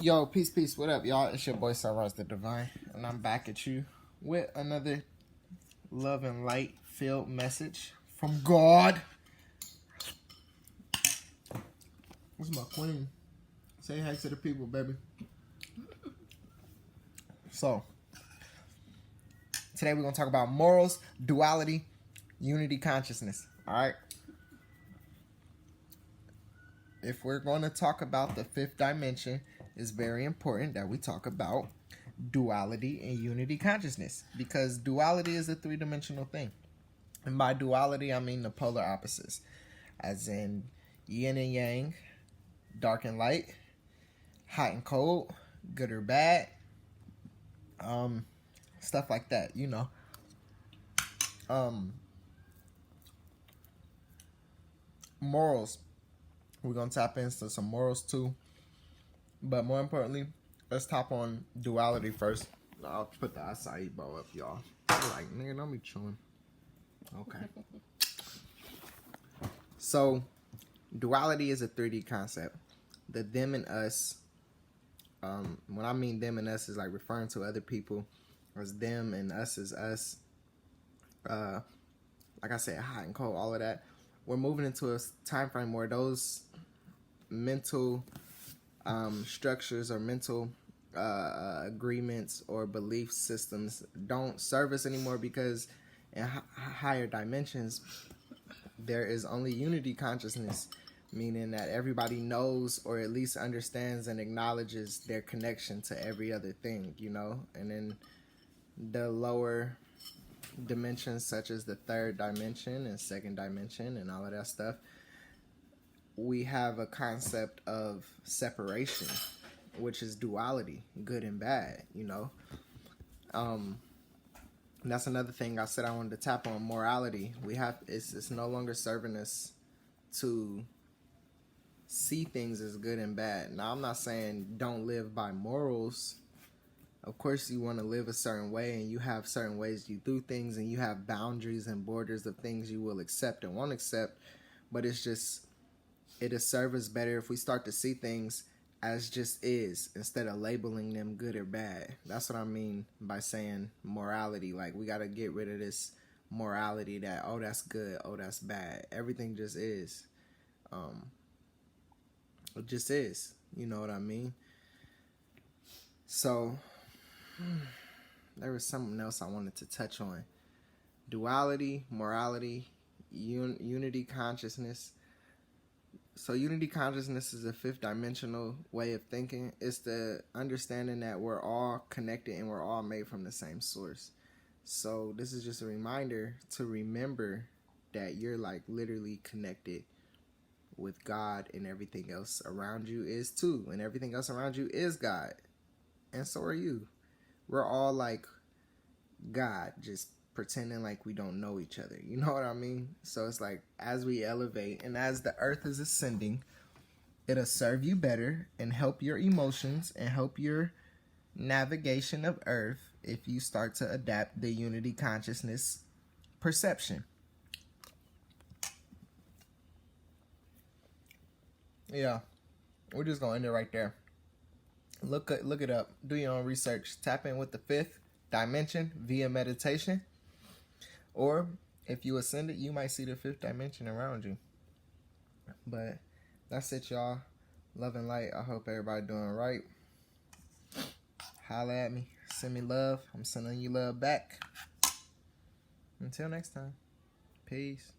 Yo, peace, what up, y'all? It's your boy, sunrisethedivine, and I'm back at you with another love and light filled message from God. What's my queen? Say hi to the people, baby. So, today we're going to talk about morals, duality, unity consciousness, alright? If we're going to talk about the fifth dimension, it's very important that we talk about duality and unity consciousness, because duality is a three-dimensional thing. And by duality, I mean the polar opposites, as in yin and yang, dark and light, hot and cold, good or bad, stuff like that, you know. Morals. We're going to tap into some morals too. But more importantly, let's tap on duality first. I'll put the acai bowl up, y'all. Like, nigga, don't be chewing. Okay. So, duality is a 3D concept. The them and us, when I mean them and us, is like referring to other people as them and us as us. Like I said, hot and cold, all of that. We're moving into a time frame where those mental structures or mental agreements or belief systems don't serve us anymore, because in higher dimensions there is only unity consciousness, meaning that everybody knows or at least understands and acknowledges their connection to every other thing, you know. And then the lower dimensions, such as the third dimension and second dimension and all of that stuff, we have a concept of separation, which is duality, good and bad, you know. And that's another thing I said I wanted to tap on, morality. It's no longer serving us to see things as good and bad. Now, I'm not saying don't live by morals. Of course you want to live a certain way, and you have certain ways you do things, and you have boundaries and borders of things you will accept and won't accept. But it's just, it'll serve us better if we start to see things as just is, instead of labeling them good or bad. That's what I mean by saying morality. Like, we got to get rid of this morality that, oh, that's good, oh, that's bad. Everything just is. It just is. You know what I mean? So, there was something else I wanted to touch on. Duality, morality, unity consciousness. So unity consciousness is a fifth dimensional way of thinking. It's the understanding that we're all connected and we're all made from the same source. So this is just a reminder to remember that you're like literally connected with God, and everything else around you is too. And everything else around you is God. And so are you. We're all like God, just pretending like we don't know each other. You know what I mean? So it's like, as we elevate and as the earth is ascending, it'll serve you better and help your emotions and help your navigation of earth if you start to adapt the unity consciousness perception. Yeah, we're just gonna end it right there. Look it up. Do your own research. Tap in with the fifth dimension via meditation. Or if you ascend it, you might see the fifth dimension around you. But that's it, y'all. Love and light. I hope everybody doing right. Holla at me. Send me love. I'm sending you love back. Until next time. Peace.